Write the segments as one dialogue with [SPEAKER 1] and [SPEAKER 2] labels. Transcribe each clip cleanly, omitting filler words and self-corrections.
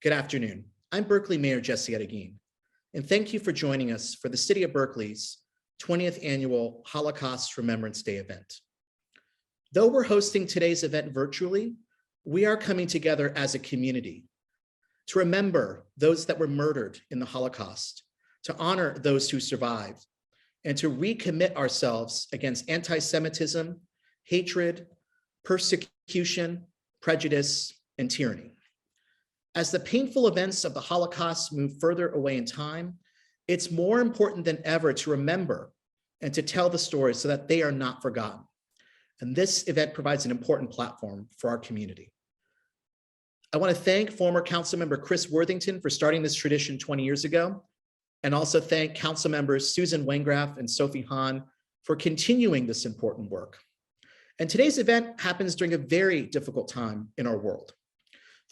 [SPEAKER 1] Good afternoon. I'm Berkeley Mayor Jesse ARREGUIN, and thank you for joining us for the City of Berkeley's 20th Annual Holocaust Remembrance Day event. Though we're hosting today's event virtually, we are coming together as a community to remember those that were murdered in the Holocaust, to honor those who survived, and to recommit ourselves against anti-Semitism, hatred, persecution, prejudice, and tyranny. As the painful events of the Holocaust move further away in time, it's more important than ever to remember and to tell the stories so that they are not forgotten. And this event provides an important platform for our community. I want to thank former Councilmember Chris Worthington for starting this tradition 20 years ago, and also thank Councilmembers Susan WENGRAF and Sophie Hahn for continuing this important work. And today's event happens during a very difficult time in our world.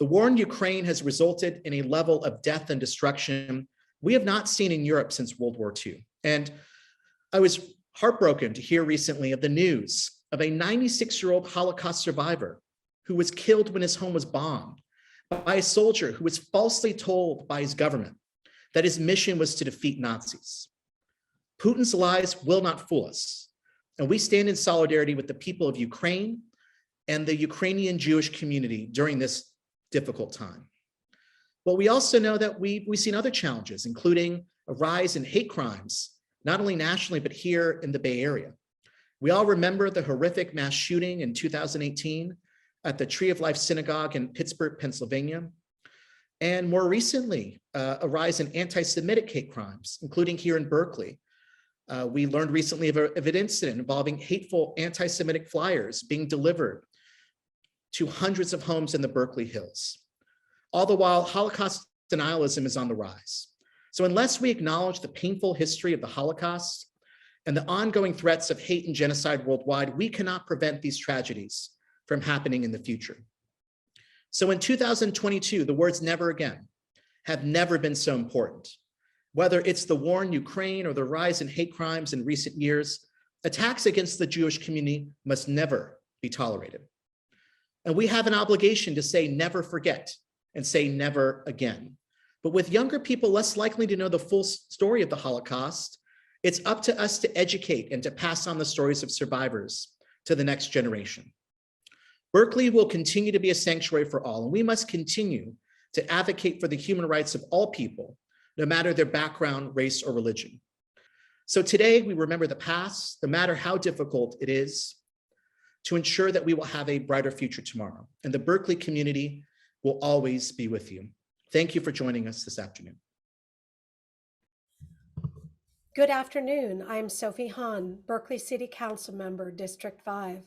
[SPEAKER 1] The war in Ukraine has resulted in a level of death and destruction we have not seen in Europe since World War II. And I was heartbroken to hear recently of the news of a 96-year-old Holocaust survivor who was killed when his home was bombed by a soldier who was falsely told by his government that his mission was to defeat Nazis. Putin's lies will not fool us, and we stand in solidarity with the people of Ukraine and the Ukrainian Jewish community during this difficult time. But we also know that we've seen other challenges, including a rise in hate crimes, not only nationally, but here in the Bay Area. We all remember the horrific mass shooting in 2018 at the Tree of Life Synagogue in Pittsburgh, Pennsylvania. And more recently, a rise in anti-Semitic hate crimes, including here in Berkeley. We learned recently of an incident involving hateful anti-Semitic flyers being delivered to hundreds of homes in the Berkeley Hills. All the while, Holocaust denialism is on the rise. So unless we acknowledge the painful history of the Holocaust and the ongoing threats of hate and genocide worldwide, we cannot prevent these tragedies from happening in the future. So in 2022, the words "never again" have never been so important. Whether it's the war in Ukraine or the rise in hate crimes in recent years, attacks against the Jewish community must never be tolerated. And we have an obligation to say never forget and say never again. But with younger people less likely to know the full story of the Holocaust, it's up to us to educate and to pass on the stories of survivors to the next generation. Berkeley will continue to be a sanctuary for all, and we must continue to advocate for the human rights of all people, no matter their background, race, or religion. So today we remember the past, no matter how difficult it is, to ensure that we will have a brighter future tomorrow. And the Berkeley community will always be with you. Thank you for joining us this afternoon.
[SPEAKER 2] Good afternoon. I'm Sophie Hahn, Berkeley City Council Member, District 5,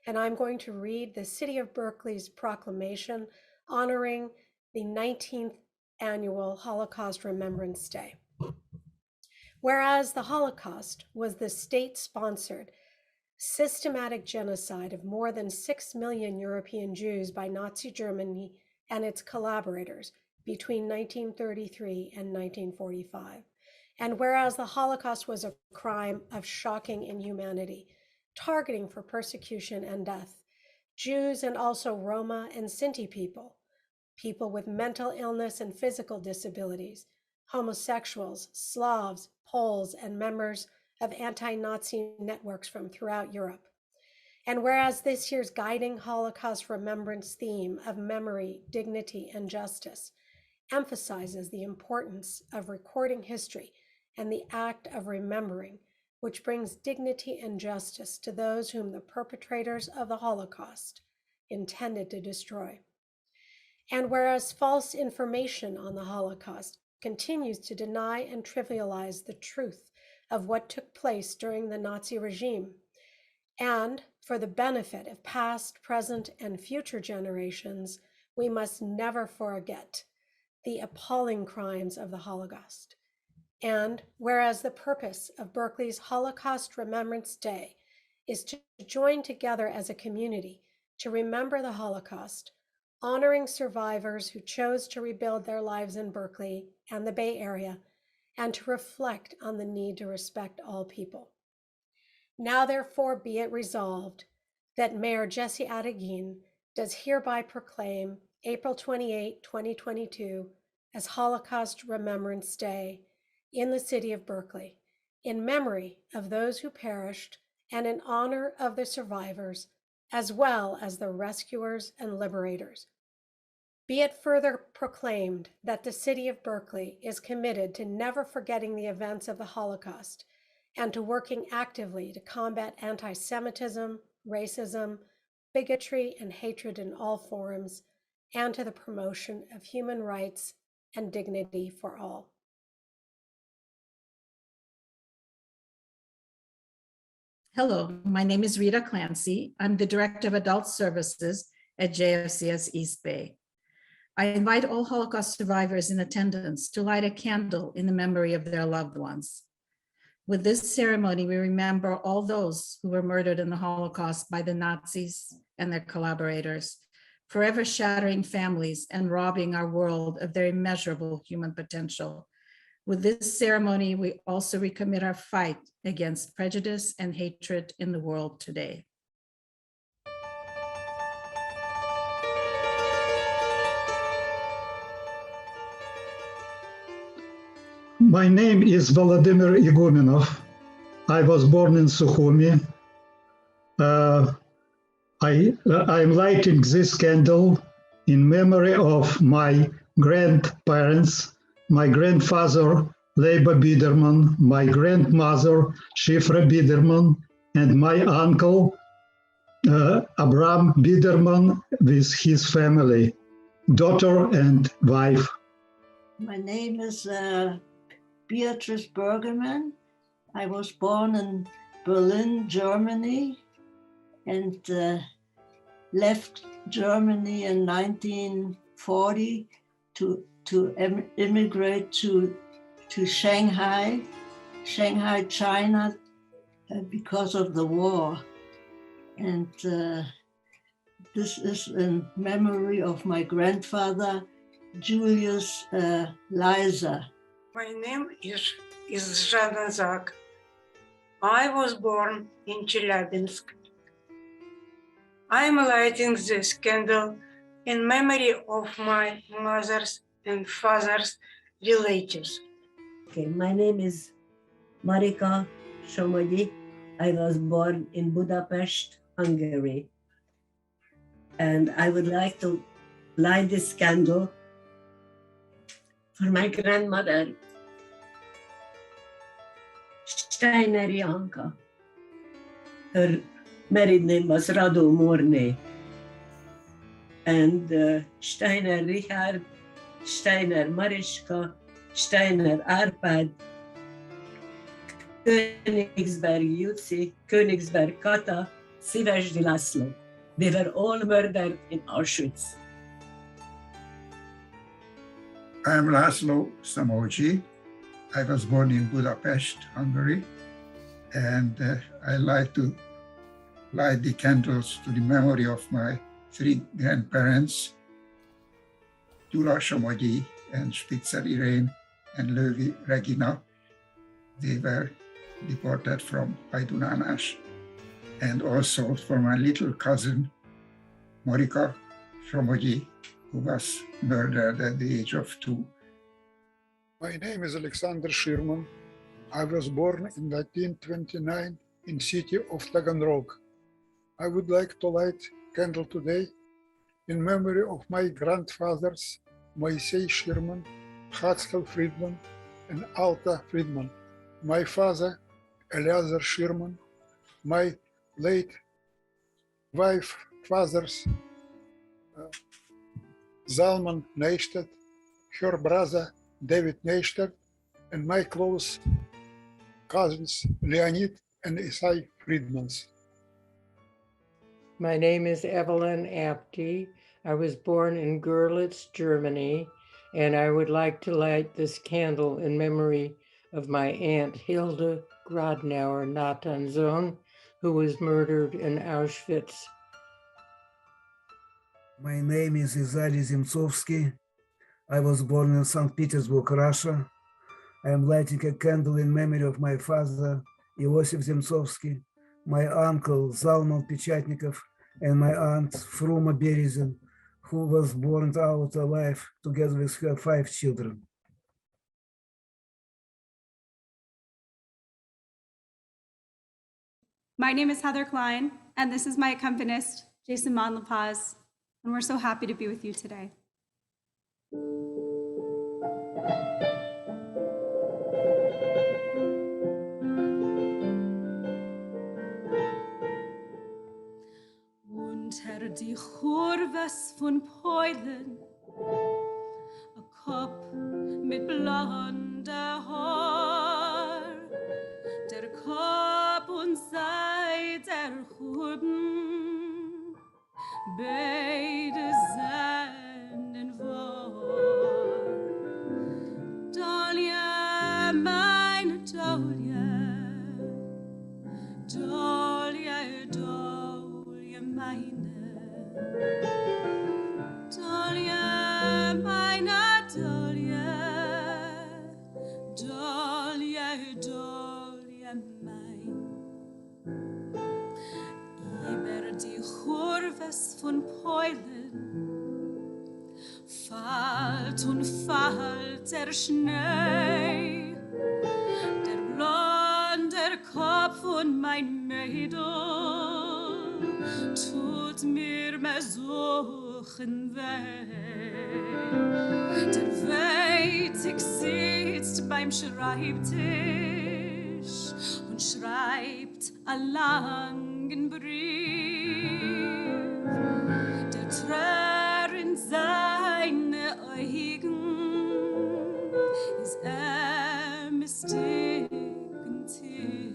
[SPEAKER 2] and I'm going to read the City of Berkeley's proclamation honoring the 19th Annual Holocaust Remembrance Day. Whereas the Holocaust was the state-sponsored systematic genocide of more than 6 million European Jews by Nazi Germany and its collaborators between 1933 and 1945. And whereas the Holocaust was a crime of shocking inhumanity, targeting for persecution and death, Jews and also Roma and Sinti people, people with mental illness and physical disabilities, homosexuals, Slavs, Poles, and members of anti-Nazi networks from throughout Europe. And whereas this year's guiding Holocaust remembrance theme of memory, dignity, and justice emphasizes the importance of recording history and the act of remembering, which brings dignity and justice to those whom the perpetrators of the Holocaust intended to destroy. And whereas false information on the Holocaust continues to deny and trivialize the truth of what took place during the Nazi regime. And for the benefit of past, present, and future generations, we must never forget the appalling crimes of the Holocaust. And whereas the purpose of Berkeley's Holocaust Remembrance Day is to join together as a community to remember the Holocaust, honoring survivors who chose to rebuild their lives in Berkeley and the Bay Area, and to reflect on the need to respect all people. Now, therefore, be it resolved that Mayor Jesse ARREGUIN does hereby proclaim April 28, 2022 as Holocaust Remembrance Day in the city of Berkeley, in memory of those who perished and in honor of the survivors, as well as the rescuers and liberators. Be it further proclaimed that the city of Berkeley is committed to never forgetting the events of the Holocaust and to working actively to combat anti-Semitism, racism, bigotry, and hatred in all forms, and to the promotion of human rights and dignity for all.
[SPEAKER 3] Hello, my name is Rita Clancy. I'm the Director of Adult Services at JCC East Bay. I invite all Holocaust survivors in attendance to light a candle in the memory of their loved ones. With this ceremony, we remember all those who were murdered in the Holocaust by the Nazis and their collaborators, forever shattering families and robbing our world of their immeasurable human potential. With this ceremony, we also recommit our fight against prejudice and hatred in the world today.
[SPEAKER 4] My name is Vladimir Igumenov. I was born in Sukhumi. I'm lighting this candle in memory of my grandparents, my grandfather, Leiba Biederman, my grandmother, Shifra Biederman, and my uncle, Abram Biederman, with his family, daughter and wife.
[SPEAKER 5] My name is Beatrice Bergerman. I was born in Berlin, Germany, and left Germany in 1940 to immigrate to Shanghai, China, because of the war. And this is in memory of my grandfather, Julius Leiser.
[SPEAKER 6] My name is Zhana Zak. I was born in Chelyabinsk. I am lighting this candle in memory of my mother's and father's relatives.
[SPEAKER 7] Okay, my name is Marika Somogyi. I was born in Budapest, Hungary. And I would like to light this candle for my grandmother, Steiner Janka. Her married name was Rado Morné. And Steiner Richard, Steiner Mariska, Steiner Árpád, Königsberg Jussi, Königsberg Kata, Szívesdi László. They were all murdered in Auschwitz.
[SPEAKER 8] I am László Somogyi. I was born in Budapest, Hungary, and I like to light the candles to the memory of my three grandparents, Gyula Somogyi and Spitzer Irén and Löwy Regina. They were deported from Hajdunánás. And also for my little cousin, Marika Somogyi, who was murdered at the age of 2.
[SPEAKER 9] My name is Alexander Shirman. I was born in 1929 in city of Taganrog. I would like to light candle today in memory of my grandfathers, Moisei Shirman, Hatzkel Friedman, and Alta Friedman. My father, Eliezer Shirman, my late wife, fathers, Zalman Neistat, her brother, David Neistat, and my close cousins Leonid and Isai Friedmans.
[SPEAKER 10] My name is Evelyn Apte. I was born in Görlitz, Germany, and I would like to light this candle in memory of my Aunt Hilde Grodnauer Natanzon, who was murdered in Auschwitz.
[SPEAKER 11] My name is Izali Zimtsovsky. I was born in St. Petersburg, Russia. I am lighting a candle in memory of my father, Iosif Zimtsovsky, my uncle Zalman Pechatnikov, and my aunt Fruma Berezin, who was born out alive together with her 5 children.
[SPEAKER 12] My name is Heather Klein, and this is my accompanist, Jason Monlapaz, and we're so happy to be with you today. Unter die Churves von Peulen, a Kopf mit blonder Haar, der Kopf und Seite der Churben, beide senden wahr. Dahlia, meine Dahlia, Dahlia, Dahlia, meine. Dahlia, meine Dahlia, Dahlia, Dahlia, mein. Über die Churves von Peulen fällt und fällt der Schnee, der blonde Kopf von mein Mädel tut mir mehr suchen weh. Der Weitig sitzt beim Schreibtisch und schreibt einen langen Brief. Der Tränen seine Augen ist misstigen tief.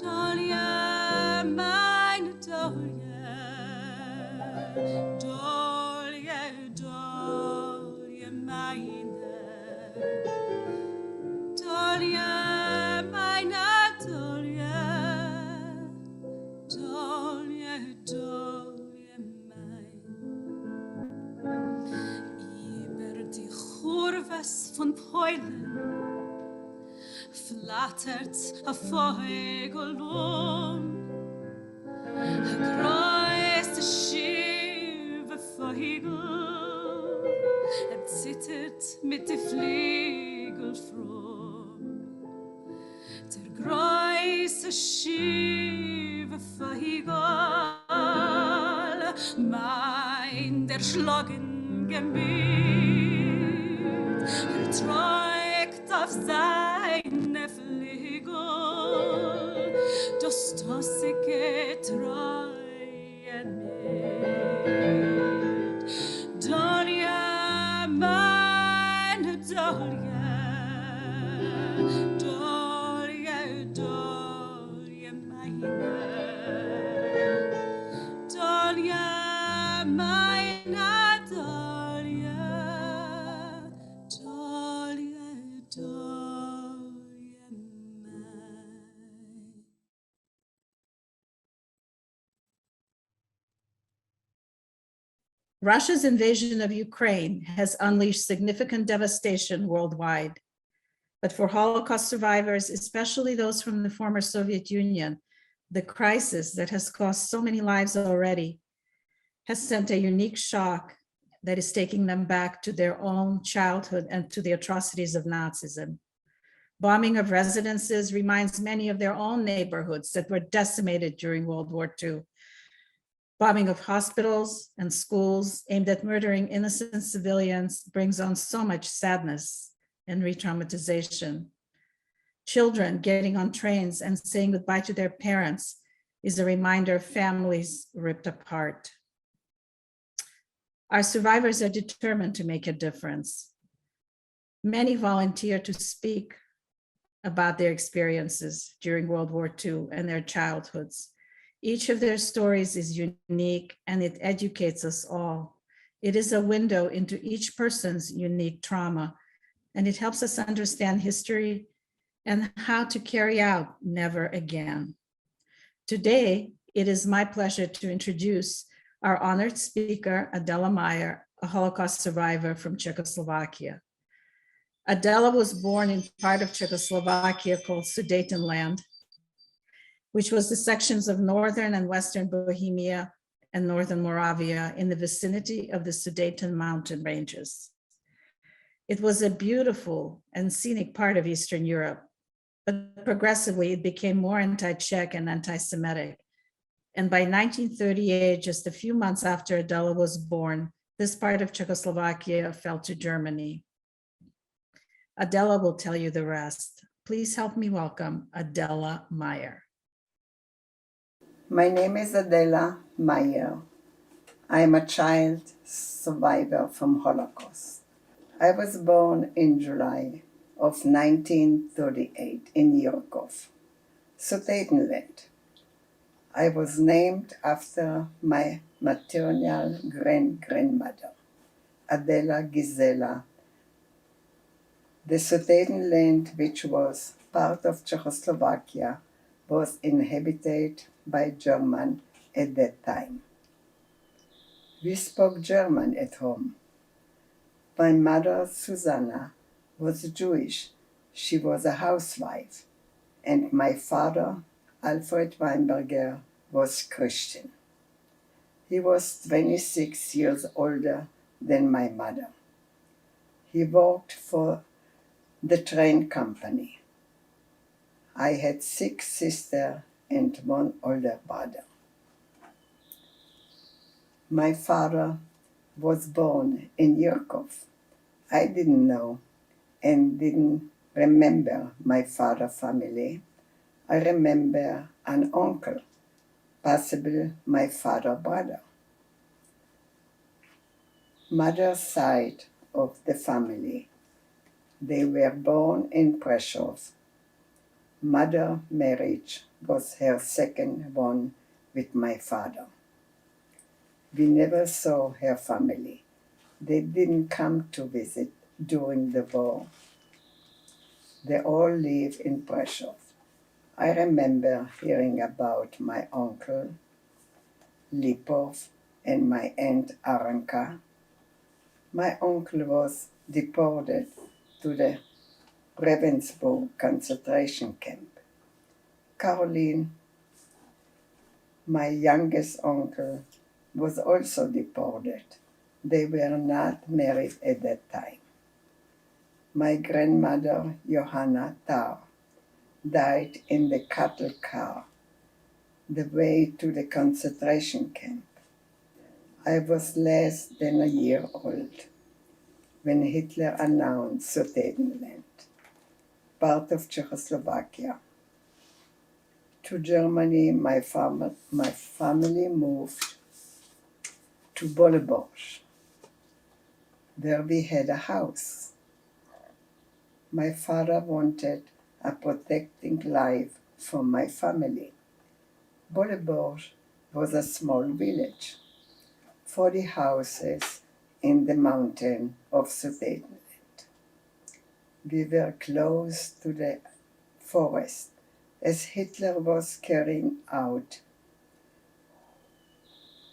[SPEAKER 12] Dahlia, meine Dahlia, Dahlia, Dahlia, meine. Dahlia, meine Dahlia, Dahlia, Dahlia, mein. Über die Churves von Peulen flattert a Vogelum, a größte schiefe Vogel, zittert mit den Flügeln froh. Der größte schiefe Vogel, mein erschlagen Gemüt, trägt auf seine Flügel das tausige Treue mit. Dahlia, meine Dahlia, Dahlia, Dahlia, meine. Dahlia, meine Dahlia, Dahlia, Dahlia, meine.
[SPEAKER 3] Russia's invasion of Ukraine has unleashed significant devastation worldwide. But for Holocaust survivors, especially those from the former Soviet Union, the crisis that has cost so many lives already has sent a unique shock that is taking them back to their own childhood and to the atrocities of Nazism. Bombing of residences reminds many of their own neighborhoods that were decimated during World War II. Bombing of hospitals and schools aimed at murdering innocent civilians brings on so much sadness and re-traumatization. Children getting on trains and saying goodbye to their parents is a reminder of families ripped apart. Our survivors are determined to make a difference. Many volunteer to speak about their experiences during World War II and their childhoods. Each of their stories is unique and it educates us all. It is a window into each person's unique trauma, and it helps us understand history and how to carry out never again. Today, it is my pleasure to introduce our honored speaker, ADELA Meyer, a Holocaust survivor from Czechoslovakia. ADELA was born in part of Czechoslovakia called Sudetenland, which was the sections of northern and western Bohemia and northern Moravia in the vicinity of the Sudeten mountain ranges. It was a beautiful and scenic part of Eastern Europe, but progressively it became more anti-Czech and anti-Semitic. And by 1938, just a few months after ADELA was born, this part of Czechoslovakia fell to Germany. ADELA will tell you the rest. Please help me welcome ADELA Meyer.
[SPEAKER 13] My name is ADELA Meyer. I am a child survivor from Holocaust. I was born in July of 1938 in Yurkov, Sudetenland. I was named after my maternal grandmother, Adela Gisela. The Sudetenland, which was part of Czechoslovakia, was inhabited by Germans at that time. We spoke German at home. My mother, Susanna, was Jewish. She was a housewife. And my father, Alfred Weinberger, was Christian. He was 26 years older than my mother. He worked for the train company. I had 6 sisters and 1 older brother. My father was born in Yurkov. I didn't know and didn't remember my father's family. I remember an uncle, possibly my father's brother. Mother's side of the family, they were born in Prešov. Mother's marriage was her second one with my father. We never saw her family. They didn't come to visit during the war. They all live in Prešov. I remember hearing about my uncle Lipov and my aunt Aranka. My uncle was deported to the Ravensbrück concentration camp. Caroline, my youngest uncle, was also deported. They were not married at that time. My grandmother, Johanna Tar, died in the cattle car, the way to the concentration camp. I was less than a year old when Hitler announced Sudetenland, part of Czechoslovakia. To Germany, my family moved to Boleborz, where we had a house. My father wanted a protecting life for my family. Boleborz was a small village, 40 houses in the mountain of Sudetenland. We were close to the forest as Hitler was carrying out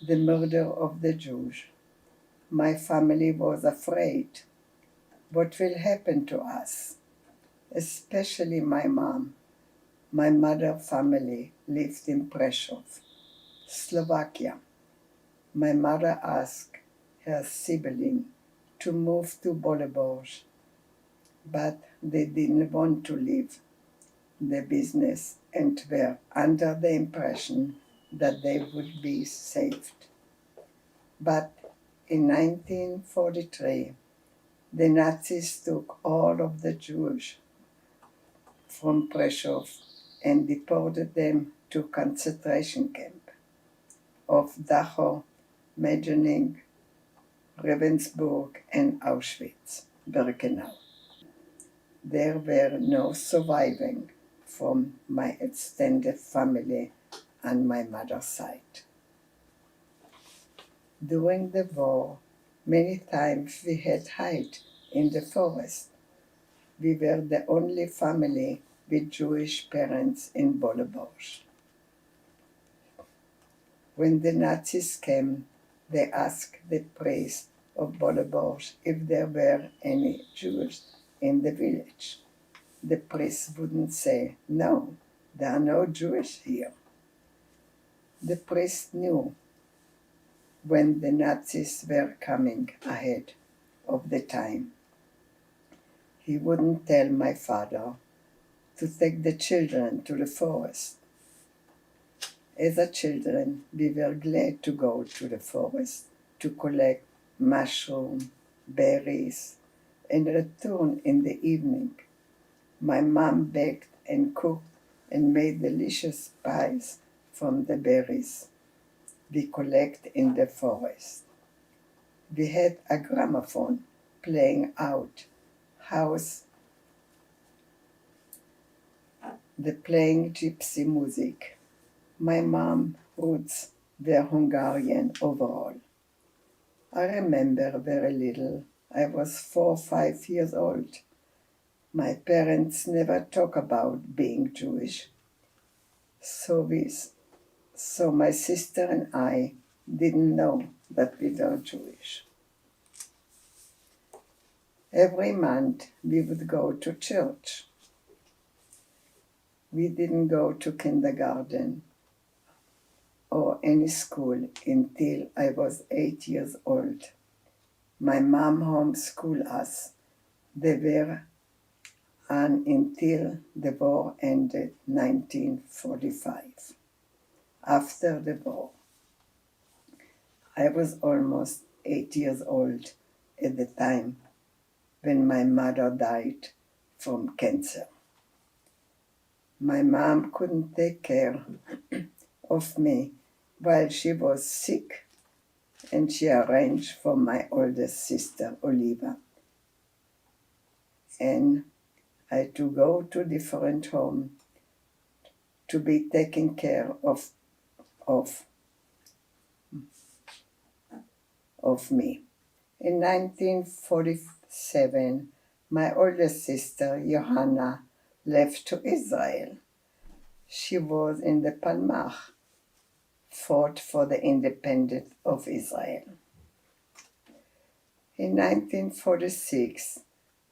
[SPEAKER 13] the murder of the Jews. My family was afraid. What will happen to us? Especially my mom. My mother's family lived in Prešov, Slovakia. My mother asked her sibling to move to Boleborz, but they didn't want to leave the business and were under the impression that they would be saved. But in 1943, the Nazis took all of the Jews from Prešov and deported them to concentration camp of Dachau, Medvening, Ravensburg, and Auschwitz-Birkenau. There were no surviving from my extended family on my mother's side. During the war, many times we had hide in the forest. We were the only family with Jewish parents in Boleborg. When the Nazis came, they asked the priest of Boleborg if there were any Jews in the village. The priest wouldn't say, "No, there are no Jews here." The priest knew when the Nazis were coming ahead of the time. He wouldn't tell my father to take the children to the forest. As a children, we were glad to go to the forest to collect mushrooms, berries, and return in the evening. My mom baked and cooked and made delicious pies from the berries we collect in the forest. We had a gramophone playing out house, the playing gypsy music. My mom's roots were Hungarian overall. I remember very little. I was 4 or 5 years old. My parents never talk about being Jewish. So my sister and I didn't know that we were Jewish. Every month we would go to church. We didn't go to kindergarten or any school until I was 8 years old. My mom homeschooled us. They were on until the war ended 1945. After the war, I was almost 8 years old at the time when my mother died from cancer. My mom couldn't take care of me while she was sick, and she arranged for my oldest sister, Oliva, and I had to go to different homes to be taken care of me. In 1947, my oldest sister, Johanna, left to Israel. She was in the Palmach, fought for the independence of Israel. In 1946,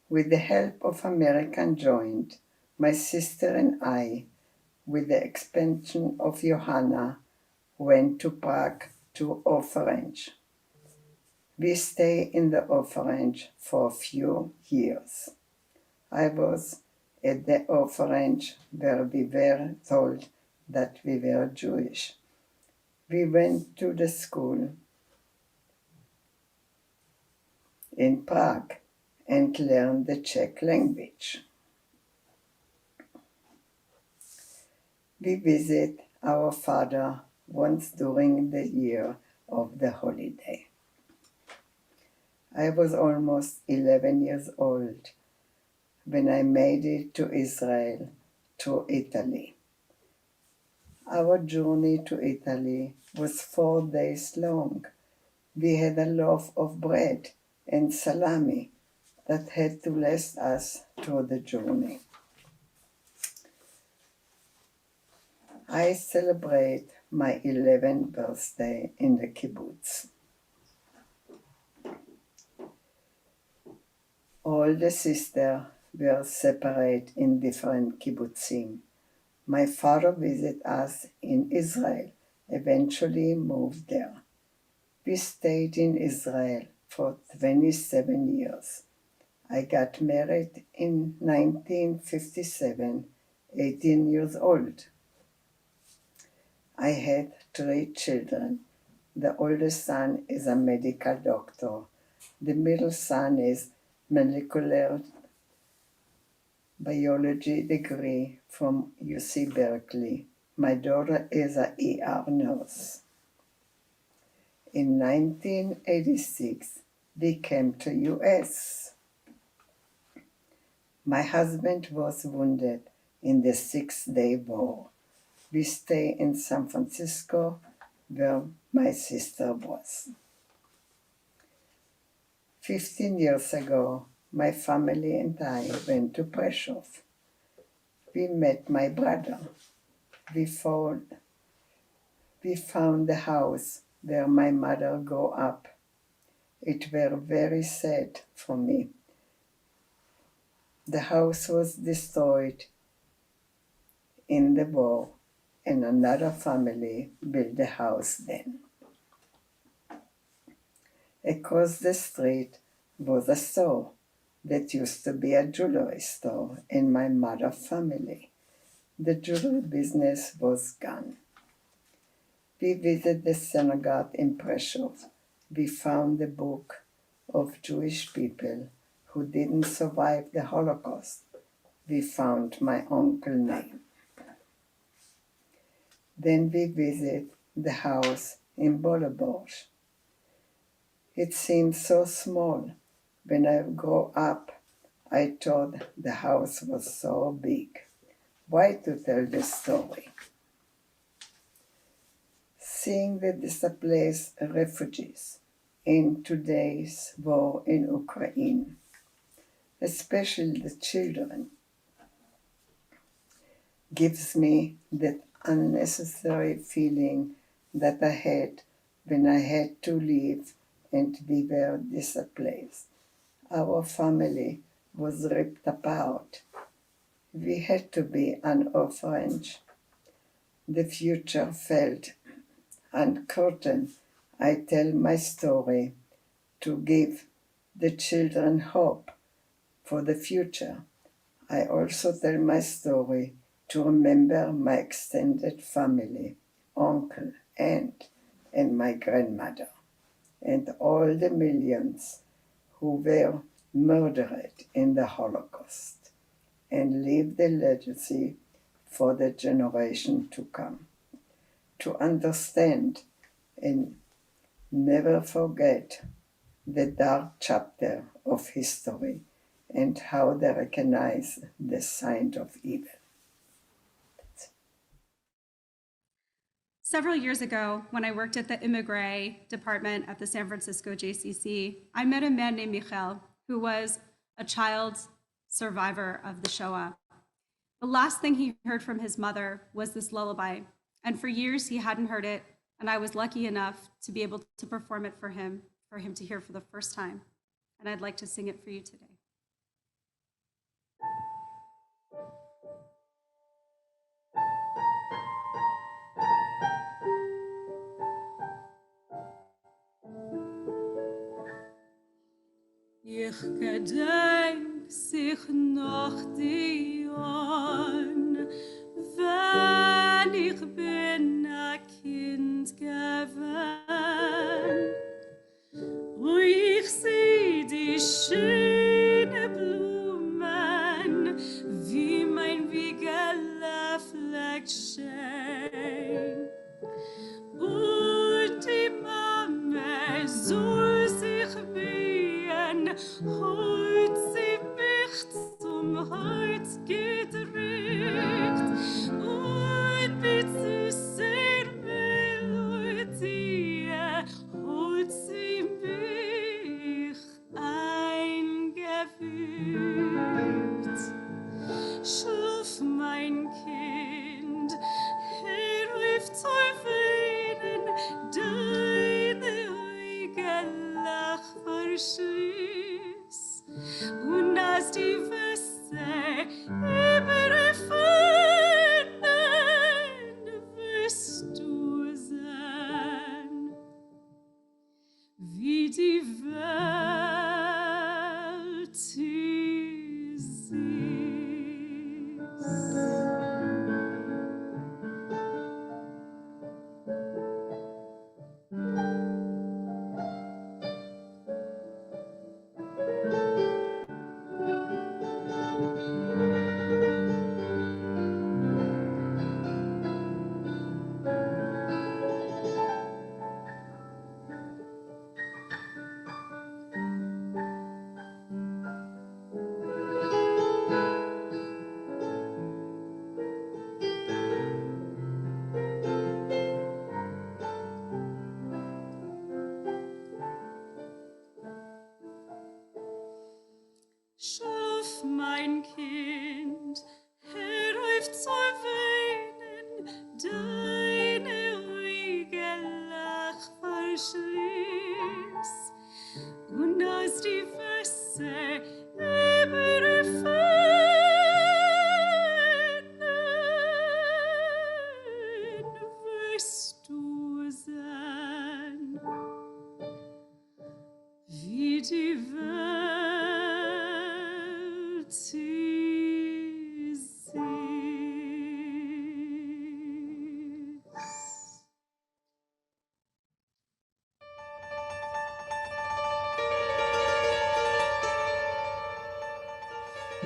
[SPEAKER 13] with the help of American Joint, my sister and I, with the expansion of Johanna, went to Prague to Orphanage. We stayed in the orphanage for a few years. I was at the orphanage where we were told that we were Jewish. We went to the school in Prague and learned the Czech language. We visit our father once during the year of the holiday. I was almost 11 years old when I made it to Israel, to Italy. Our journey to Italy was 4 days long. We had a loaf of bread and salami that had to last us through the journey. I celebrate my 11th birthday in the kibbutz. All the sisters were separate in different kibbutzim. My father visited us in Israel, eventually moved there. We stayed in Israel for 27 years. I got married in 1957, 18 years old. I had 3 children. The oldest son is a medical doctor. The middle son is molecular biology degree from UC Berkeley. My daughter is an ER nurse. In 1986, We came to US. My husband was wounded in the Six-Day War. We stay in San Francisco, where my sister was. 15 years ago, my family and I went to Prešov. We met my brother. We found the house where my mother grew up. It were very sad for me. The house was destroyed in the war, and another family built the house then. Across the street was a store that used to be a jewelry store in my mother's family. The jewelry business was gone. We visited the synagogue in Prešov. We found the book of Jewish people who didn't survive the Holocaust. We found my uncle's name. Then we visited the house in Boloborz. It seemed so small. When I grew up, I thought the house was so big. Why to tell the story? Seeing the displaced refugees in today's war in Ukraine, especially the children, gives me that unnecessary feeling that I had when I had to leave and we were displaced. Our family was ripped apart. We had to be an orphanage. The future felt uncertain. I tell my story to give the children hope for the future. I also tell my story to remember my extended family, uncle, aunt, and my grandmother, and all the millions who were murdered in the Holocaust, and leave the legacy for the generation to come. To understand and never forget the dark chapter of history and how they recognize the sign of evil.
[SPEAKER 12] Several years ago, when I worked at the immigrant department at the San Francisco JCC, I met a man named Michael, who was a child survivor of the Shoah. The last thing he heard from his mother was this lullaby, and for years he hadn't heard it, and I was lucky enough to be able to perform it for him to hear for the first time. And I'd like to sing it for you today. Ich gedenk sich noch die Jahren, wenn ich bin ein Kind gewesen. Und ich seh die schönen Blumen, wie mein Wiegele fleckt schön. Und die Mama soll sich wehen, heut sie mich zum Herz gedrückt. Und mit süßer Melodie holt sie mich eingewühlt. Schlaf, mein Kind, ruft zu weinen, deine Augen lach verschließ. Und als die Wässer überfallen, wirst du sein, wie die Welt sie siehst.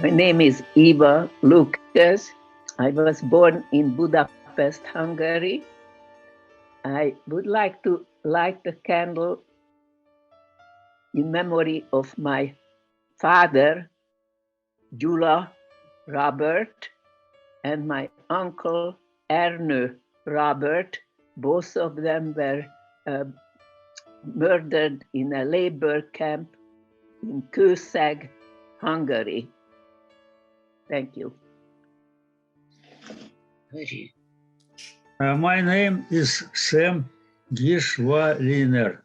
[SPEAKER 14] My name is Eva Lucas. I was born in Budapest, Hungary. I would like to light the candle in memory of my father, Gyula Robert, and my uncle, Ernő Robert. Both of them were murdered in a labor camp in Kőszeg, Hungary. Thank you.
[SPEAKER 15] My name is Sam Gishwaliner.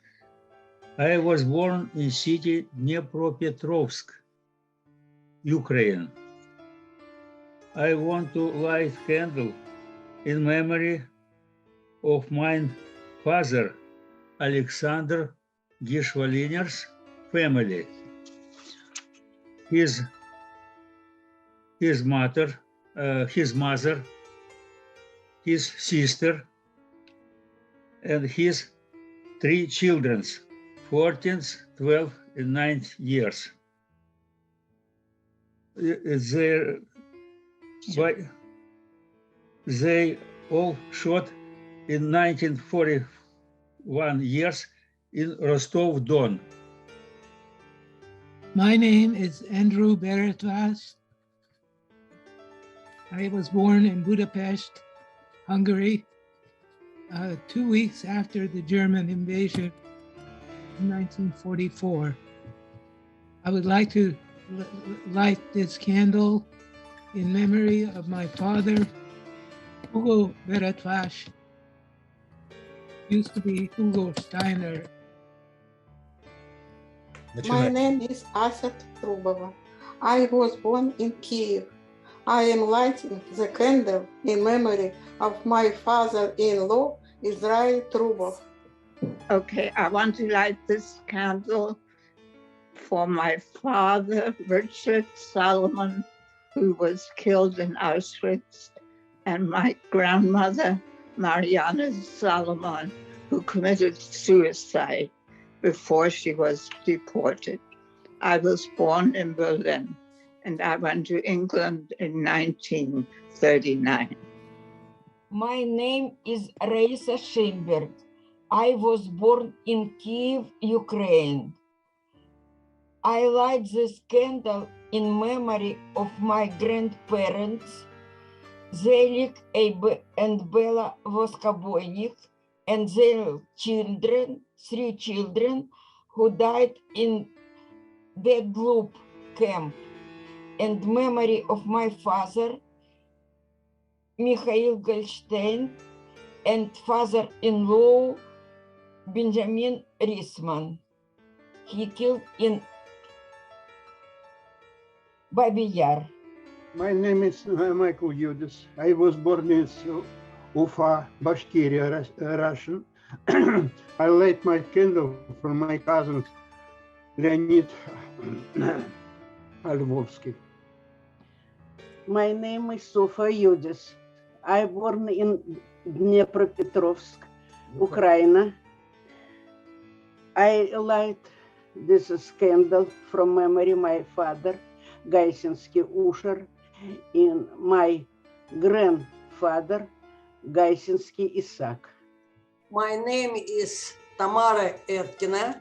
[SPEAKER 15] I was born in city Dnipropetrovsk, Ukraine. I want to light candle in memory of my father, Alexander Gishwaliner's family. His mother, his sister, and his 3 children, 14, 12, and 9 years. They all shot in 1941 years in Rostov-Don.
[SPEAKER 16] My name is Andrew Beretvas. I was born in Budapest, Hungary, 2 weeks after the German invasion in 1944. I would like to light this candle in memory of my father, Hugo Beretvas. Used to be Hugo Steiner.
[SPEAKER 17] My name is Asa Trubova. I was born in Kiev. I am lighting the candle in memory of my father-in-law, Israel Trubov.
[SPEAKER 18] Okay, I want to light this candle for my father, Richard Solomon, who was killed in Auschwitz, and my grandmother, Mariana Solomon, who committed suicide before she was deported. I was born in Berlin, and I went to England in 1939.
[SPEAKER 19] My name is Raisa Scheinberg. I was born in Kiev, Ukraine. I light this candle in memory of my grandparents, Zelik and Bella Voskoboynik, and their children, 3 children, who died in Begloop camp, and memory of my father, Mikhail Goldstein, and father-in-law, Benjamin Risman. He killed in Babi Yar.
[SPEAKER 20] My name is Michael Yudis. I was born in Ufa, Bashkiria, Russian. I light my candle for my cousin, Leonid Lvovsky.
[SPEAKER 21] My name is Sofa Yudis. I born in Dnipropetrovsk, Ukraine. I light this candle from memory my father, Gaysinsky Usher, and my grandfather, Gaysinsky Isak.
[SPEAKER 22] My name is Tamara Erkina.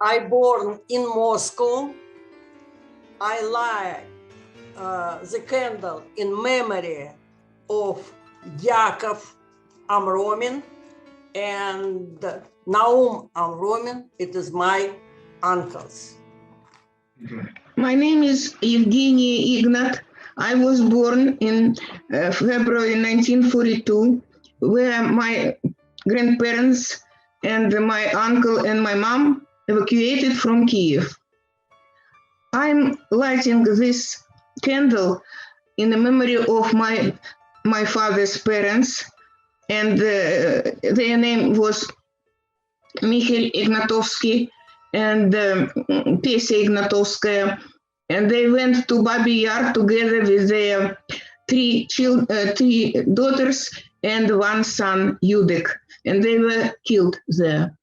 [SPEAKER 22] I born in Moscow. I light the candle in memory of Yakov Amromin and Naum Amromin. It is my uncles.
[SPEAKER 23] My name is Evgeny Ignat. I was born in February 1942, where my grandparents and my uncle and my mom evacuated from Kiev. I'm lighting this candle in the memory of my father's parents, and their name was Mikhail Ignatovsky and Tessa Ignatovskaya, and they went to Babi Yar together with their 3 daughters and 1 son, Yudek, and they were killed there.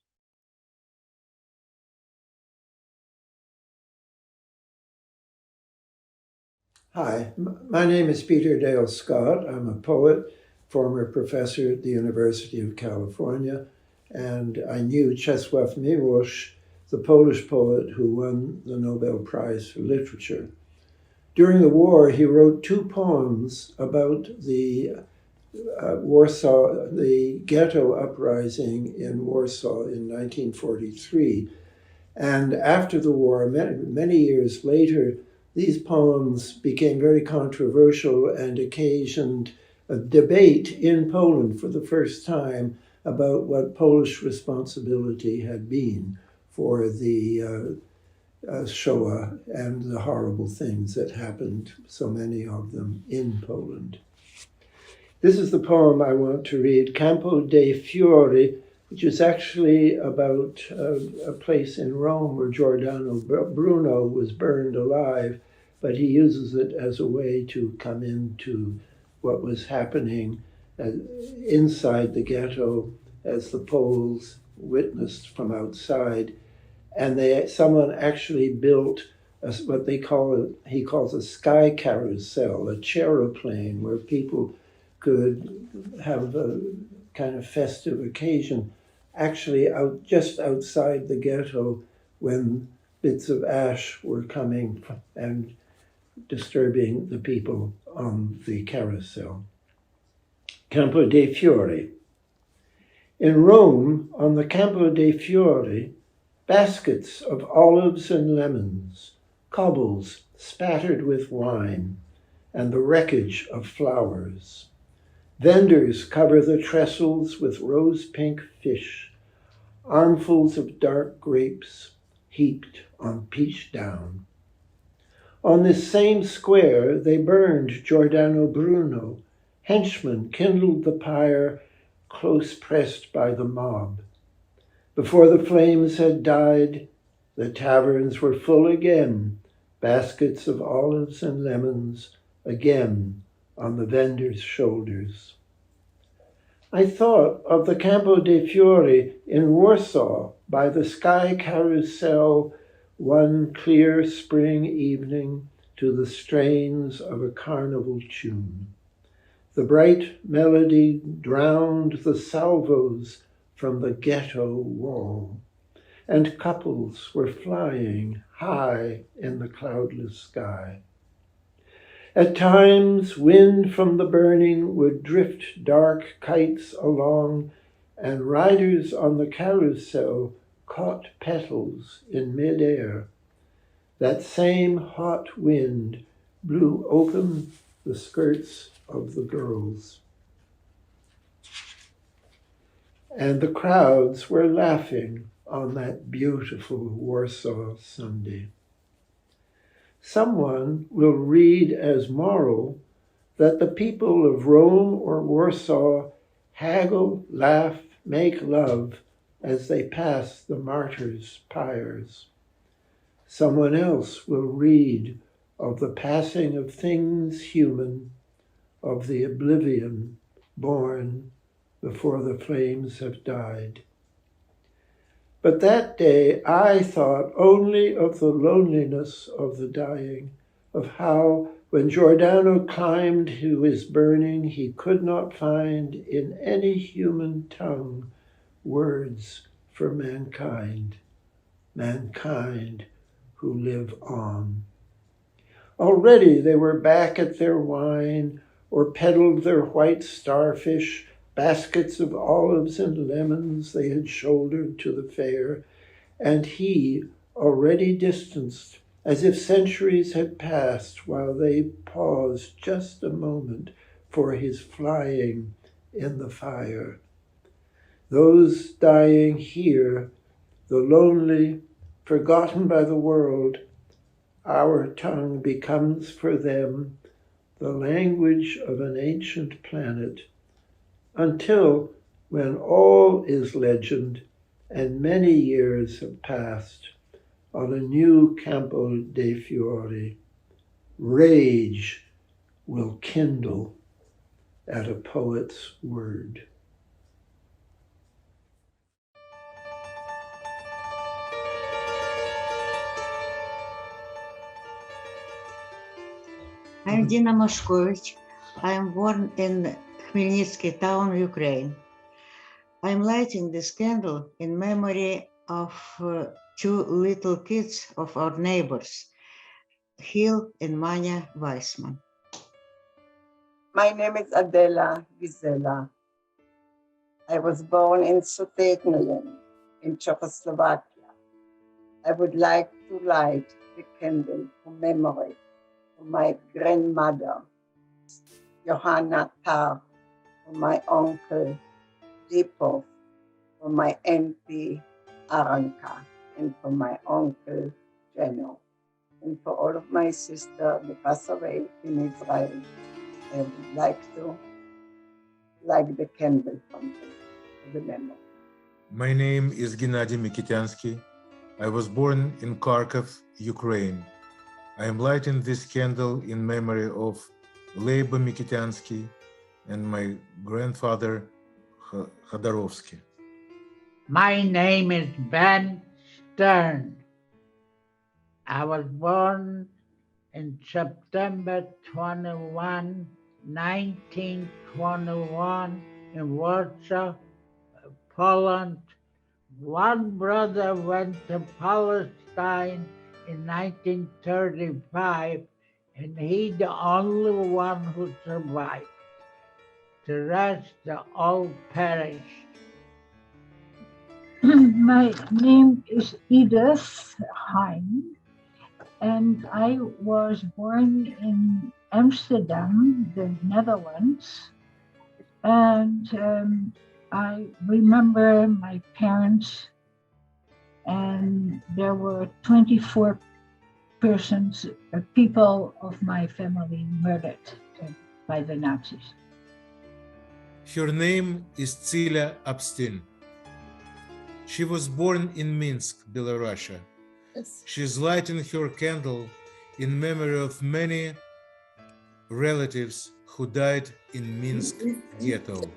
[SPEAKER 1] Hi, my name is Peter Dale Scott. I'm a poet, former professor at the University of California, and I knew Czesław Miłosz, the Polish poet who won the Nobel Prize for Literature. During the war, he wrote 2 poems about the the ghetto uprising in Warsaw in 1943. And after the war, many years later, these poems became very controversial and occasioned a debate in Poland for the first time about what Polish responsibility had been for the Shoah and the horrible things that happened, so many of them, in Poland. This is the poem I want to read, Campo dei Fiori, which is actually about a place in Rome where Giordano Bruno was burned alive, but he uses it as a way to come into what was happening inside the ghetto as the Poles witnessed from outside. And someone actually built what he calls a sky carousel, a chaeroplane, where people could have a kind of festive occasion, actually just outside the ghetto when bits of ash were coming and disturbing the people on the carousel. Campo dei Fiori. In Rome, on the Campo dei Fiori, baskets of olives and lemons, cobbles spattered with wine, and the wreckage of flowers. Vendors cover the trestles with rose-pink fish, armfuls of dark grapes heaped on peach down. On this same square they burned Giordano Bruno. Henchmen kindled the pyre, close pressed by the mob. Before the flames had died, the taverns were full again, baskets of olives and lemons again on the vendors' shoulders. I thought of the Campo dei Fiori in Warsaw by the sky carousel one clear spring evening to the strains of a carnival tune. The bright melody drowned the salvos from the ghetto wall, and couples were flying high in the cloudless sky. At times, wind from the burning would drift dark kites along, and riders on the carousel caught petals in midair. That same hot wind blew open the skirts of the girls. And the crowds were laughing on that beautiful Warsaw Sunday. Someone will read as moral that the people of Rome or Warsaw haggle, laugh, make love as they pass the martyrs' pyres. Someone else will read of the passing of things human, of the oblivion born before the flames have died. But that day I thought only of the loneliness of the dying, of how when Giordano climbed to his burning, he could not find in any human tongue words for mankind, mankind who live on. Already they were back at their wine, or peddled their white starfish, baskets of olives and lemons they had shouldered to the fair, and he, already distanced, as if centuries had passed while they paused just a moment for his flying in the fire. Those dying here, the lonely, forgotten by the world, our tongue becomes for them the language of an ancient planet, until when all is legend and many years have passed, on a new Campo dei Fiori, rage will kindle at a poet's word.
[SPEAKER 2] I'm Dina Moshkovich. I am born in Khmelnytsky town, Ukraine. I'm lighting this candle in memory of two little kids of our neighbors, Gil and Manya Weissman.
[SPEAKER 13] My name is ADELA Vizela. I was born in Sudetenland in Czechoslovakia. I would like to light the candle for memory of my grandmother, Johanna Tar, for my uncle, Lipov, for my auntie, Aranka, and for my uncle, Jeno, and for all of my sisters that passed away in Israel. I would like to light the candle for the memory.
[SPEAKER 4] My name is Gennady Mikityansky. I was born in Kharkov, Ukraine. I am lighting this candle in memory of Leiba Mikityansky and my grandfather, Khadorovsky.
[SPEAKER 5] My name is Ben Stern. I was born in September 21, 1921 in Warsaw, Poland. One brother went to Palestine in 1935, and he the only one who survived. The rest all perished.
[SPEAKER 24] My name is Edith Hein, and I was born in Amsterdam, the Netherlands. And I remember my parents, and there were 24 people of my family murdered by the Nazis.
[SPEAKER 4] Her name is Tsilia Abstin. She was born in Minsk, Belarus.
[SPEAKER 13] Yes.
[SPEAKER 4] She is lighting her candle in memory of many relatives who died in Minsk ghetto.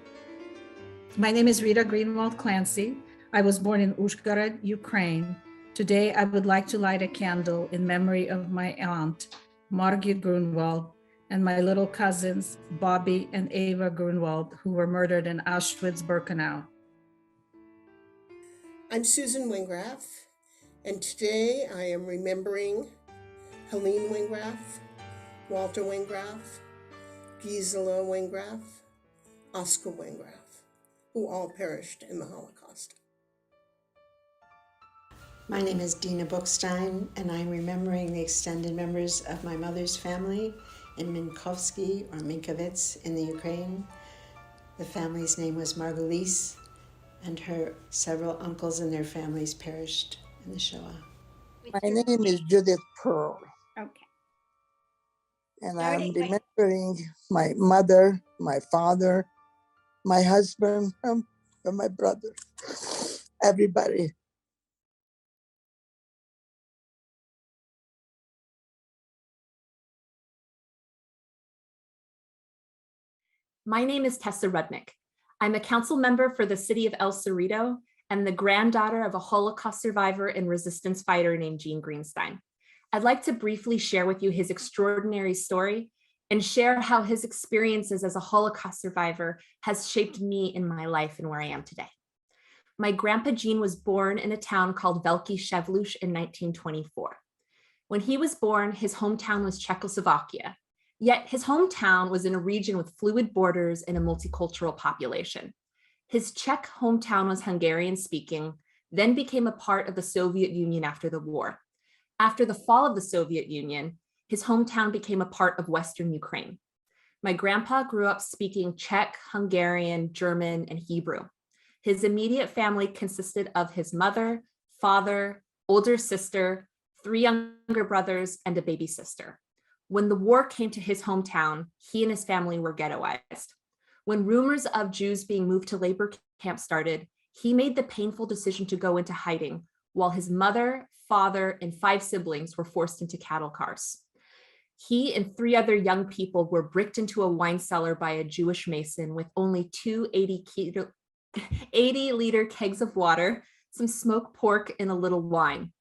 [SPEAKER 3] My name is Rita Greenwald Clancy. I was born in Uzhhorod, Ukraine. Today, I would like to light a candle in memory of my aunt, Margit Grunwald, and my little cousins, Bobby and Ava Grunwald, who were murdered in Auschwitz-Birkenau.
[SPEAKER 25] I'm Susan WENGRAF, and today I am remembering Helene WENGRAF, Walter WENGRAF, Gisela WENGRAF, Oscar WENGRAF, who all perished in the Holocaust.
[SPEAKER 26] My name is Dina Bookstein, and I'm remembering the extended members of my mother's family in Minkovsky or Minkovitz in the Ukraine. The family's name was Margulies, and her several uncles and their families perished in the Shoah.
[SPEAKER 27] My name is Judith Pearl.
[SPEAKER 12] Okay.
[SPEAKER 27] And I'm remembering my mother, my father, my husband, and my brother, everybody.
[SPEAKER 28] My name is Tessa Rudnick. I'm a council member for the city of El Cerrito and the granddaughter of a Holocaust survivor and resistance fighter named Gene Greenstein. I'd like to briefly share with you his extraordinary story and share how his experiences as a Holocaust survivor has shaped me in my life and where I am today. My grandpa Gene was born in a town called Velký Ševluch in 1924. When he was born, his hometown was Czechoslovakia. Yet his hometown was in a region with fluid borders and a multicultural population. His Czech hometown was Hungarian speaking, then became a part of the Soviet Union after the war. After the fall of the Soviet Union, his hometown became a part of Western Ukraine. My grandpa grew up speaking Czech, Hungarian, German, and Hebrew. His immediate family consisted of his mother, father, older sister, 3 younger brothers, and a baby sister. When the war came to his hometown, he and his family were ghettoized. When rumors of Jews being moved to labor camps started, he made the painful decision to go into hiding, while his mother, father, and 5 siblings were forced into cattle cars. He and 3 other young people were bricked into a wine cellar by a Jewish mason with only 2 80-liter kegs of water, some smoked pork, and a little wine.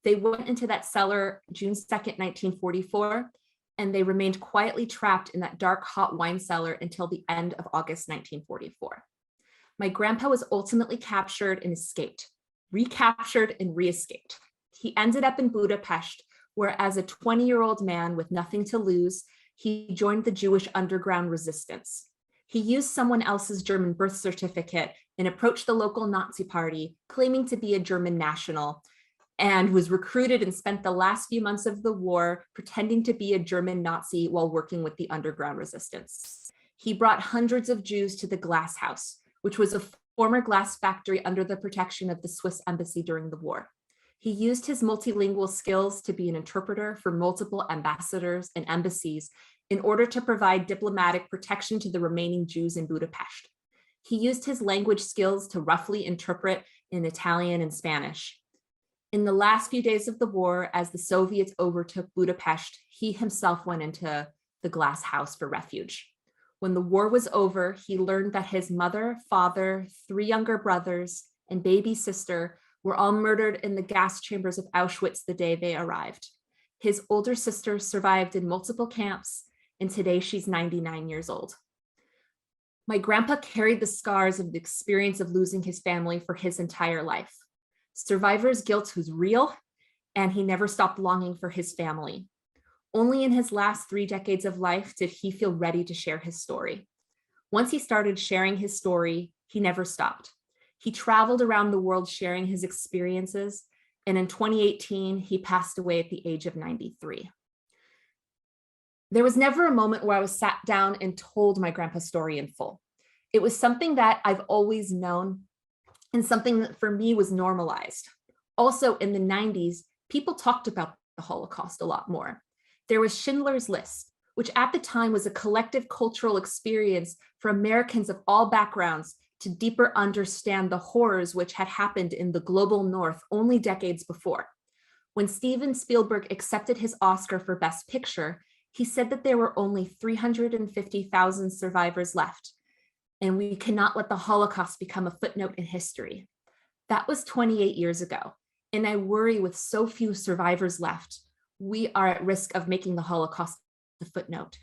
[SPEAKER 28] They went into that cellar June 2nd, 1944, and they remained quietly trapped in that dark, hot wine cellar until the end of August 1944. My grandpa was ultimately captured and escaped, recaptured and re-escaped. He ended up in Budapest, where as a 20-year-old man with nothing to lose, he joined the Jewish underground resistance. He used someone else's German birth certificate and approached the local Nazi party, claiming to be a German national, and was recruited and spent the last few months of the war pretending to be a German Nazi while working with the underground resistance. He brought hundreds of Jews to the Glass House, which was a former glass factory under the protection of the Swiss embassy during the war. He used his multilingual skills to be an interpreter for multiple ambassadors and embassies in order to provide diplomatic protection to the remaining Jews in Budapest. He used his language skills to roughly interpret in Italian and Spanish. In the last few days of the war, as the Soviets overtook Budapest, he himself went into the Glass House for refuge. When the war was over, he learned that his mother, father, 3 younger brothers, and baby sister were all murdered in the gas chambers of Auschwitz the day they arrived. His older sister survived in multiple camps, and today she's 99 years old. My grandpa carried the scars of the experience of losing his family for his entire life. Survivor's guilt was real, and he never stopped longing for his family. Only in his last 3 decades of life did he feel ready to share his story. Once he started sharing his story, he never stopped. He traveled around the world sharing his experiences, and in 2018, he passed away at the age of 93. There was never a moment where I was sat down and told my grandpa's story in full. It was something that I've always known and something that for me was normalized. Also in the 90s, people talked about the Holocaust a lot more. There was Schindler's List, which at the time was a collective cultural experience for Americans of all backgrounds to deeper understand the horrors which had happened in the global North only decades before. When Steven Spielberg accepted his Oscar for Best Picture, he said that there were only 350,000 survivors left, and we cannot let the Holocaust become a footnote in history. That was 28 years ago, and I worry with so few survivors left, we are at risk of making the Holocaust a footnote.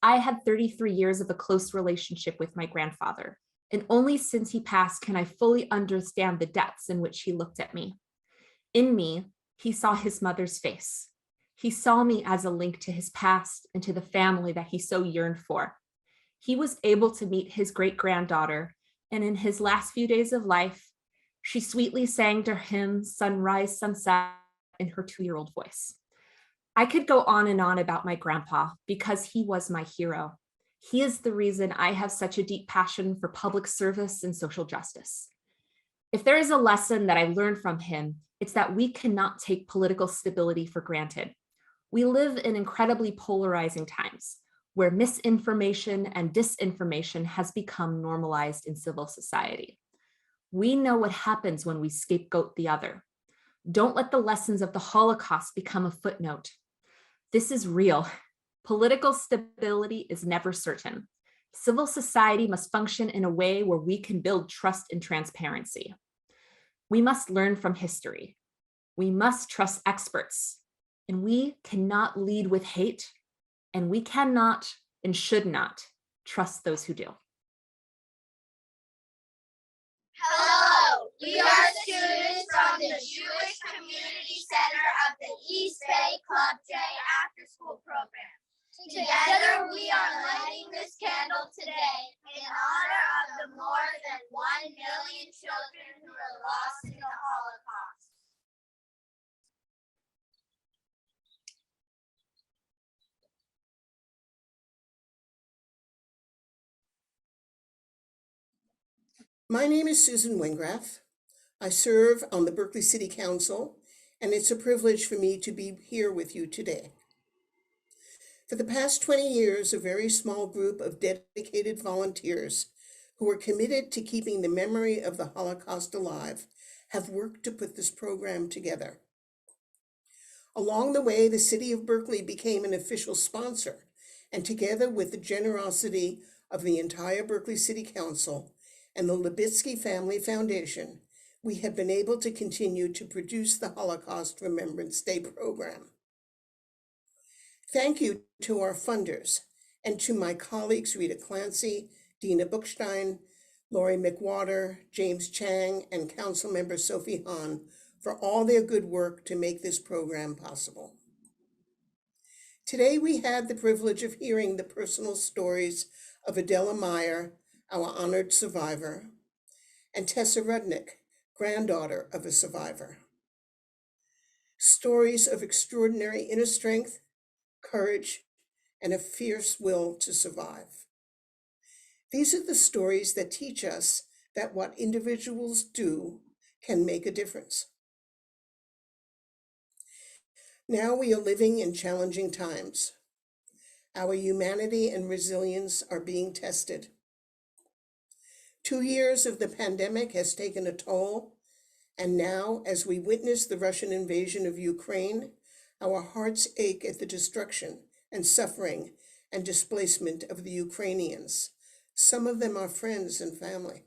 [SPEAKER 28] I had 33 years of a close relationship with my grandfather, and only since he passed can I fully understand the depths in which he looked at me. In me, he saw his mother's face. He saw me as a link to his past and to the family that he so yearned for. He was able to meet his great-granddaughter, and in his last few days of life, she sweetly sang to him Sunrise, Sunset in her 2-year-old voice. I could go on and on about my grandpa because he was my hero. He is the reason I have such a deep passion for public service and social justice. If there is a lesson that I learned from him, it's that we cannot take political stability for granted. We live in incredibly polarizing times where misinformation and disinformation has become normalized in civil society. We know what happens when we scapegoat the other. Don't let the lessons of the Holocaust become a footnote. This is real. Political stability is never certain. Civil society must function in a way where we can build trust and transparency. We must learn from history. We must trust experts, and we cannot lead with hate, and we cannot and should not trust those who do.
[SPEAKER 6] Hello, we are students from the Jewish Community Center of the East Bay Club J After School Program. Together we are lighting this candle today in honor of the more than 1 million children who were lost in the Holocaust.
[SPEAKER 25] My name is Susan WENGRAF. I serve on the Berkeley City Council, and it's a privilege for me to be here with you today. For the past 20 years, a very small group of dedicated volunteers who are committed to keeping the memory of the Holocaust alive have worked to put this program together. Along the way, the City of Berkeley became an official sponsor, and together with the generosity of the entire Berkeley City Council and the Lubitsky Family Foundation, we have been able to continue to produce the Holocaust Remembrance Day program. Thank you to our funders and to my colleagues Rita Clancy, Dina Bookstein, Lori McWater, James Chang, and Councilmember Sophie Hahn for all their good work to make this program possible. Today we had the privilege of hearing the personal stories of ADELA Meyer, our honored survivor, and TESSA RUDNICK, granddaughter of a survivor. Stories of extraordinary inner strength, courage, and a fierce will to survive. These are the stories that teach us that what individuals do can make a difference. Now we are living in challenging times. Our humanity and resilience are being tested. 2 years of the pandemic has taken a toll, and now, as we witness the Russian invasion of Ukraine, our hearts ache at the destruction and suffering and displacement of the Ukrainians. Some of them are friends and family.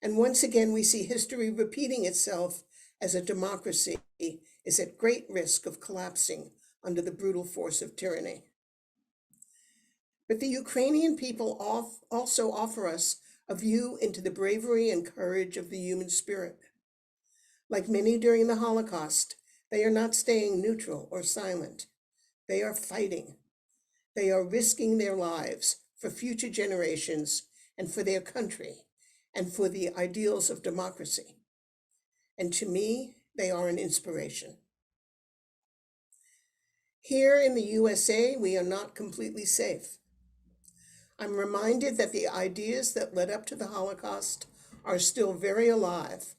[SPEAKER 25] And once again, we see history repeating itself as a democracy is at great risk of collapsing under the brutal force of tyranny. But the Ukrainian people also offer us a view into the bravery and courage of the human spirit. Like many during the Holocaust, they are not staying neutral or silent. They are fighting. They are risking their lives for future generations and for their country and for the ideals of democracy. And to me, they are an inspiration. Here in the USA, we are not completely safe. I'm reminded that the ideas that led up to the Holocaust are still very alive.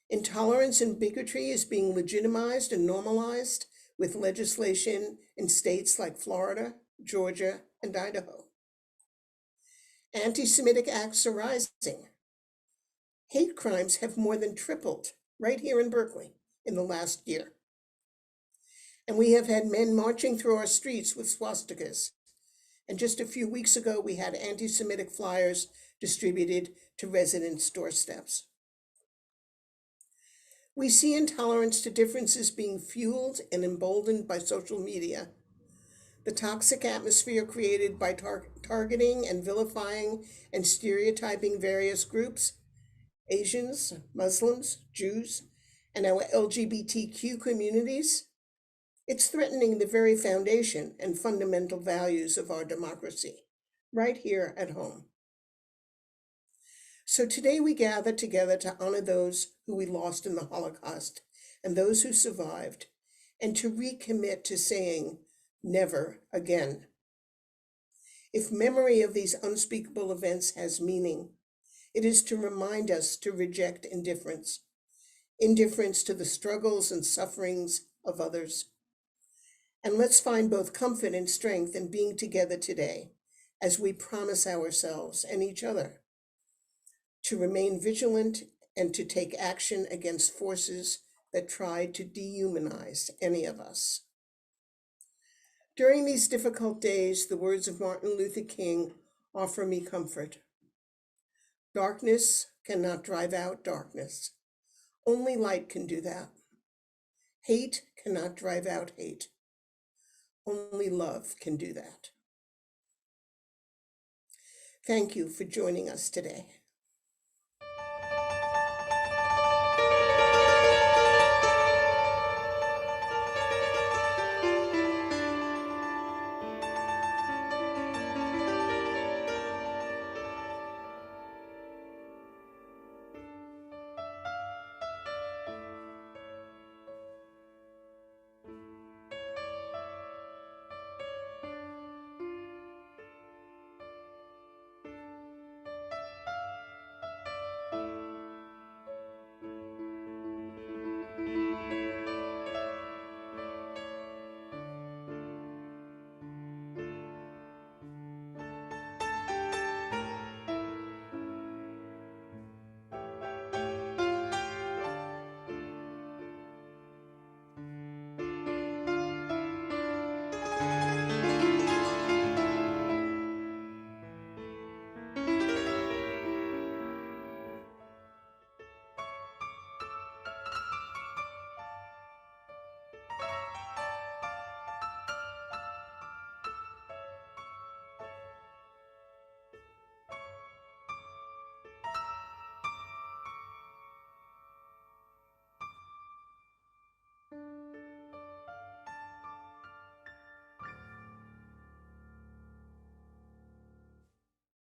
[SPEAKER 25] Intolerance and bigotry is being legitimized and normalized with legislation in states like Florida, Georgia, and Idaho. Anti-Semitic acts are rising. Hate crimes have more than tripled right here in Berkeley in the last year. And we have had men marching through our streets with swastikas. And just a few weeks ago, we had anti-Semitic flyers distributed to residents' doorsteps. We see intolerance to differences being fueled and emboldened by social media. The toxic atmosphere created by targeting and vilifying and stereotyping various groups, Asians, Muslims, Jews, and our LGBTQ communities, it's threatening the very foundation and fundamental values of our democracy, right here at home. So today we gather together to honor those who we lost in the Holocaust and those who survived, and to recommit to saying, never again. If memory of these unspeakable events has meaning, it is to remind us to reject indifference to the struggles and sufferings of others. And let's find both comfort and strength in being together today as we promise ourselves and each other to remain vigilant and to take action against forces that try to dehumanize any of us. During these difficult days, the words of Martin Luther King offer me comfort. Darkness cannot drive out darkness. Only light can do that. Hate cannot drive out hate. Only love can do that. Thank you for joining us today.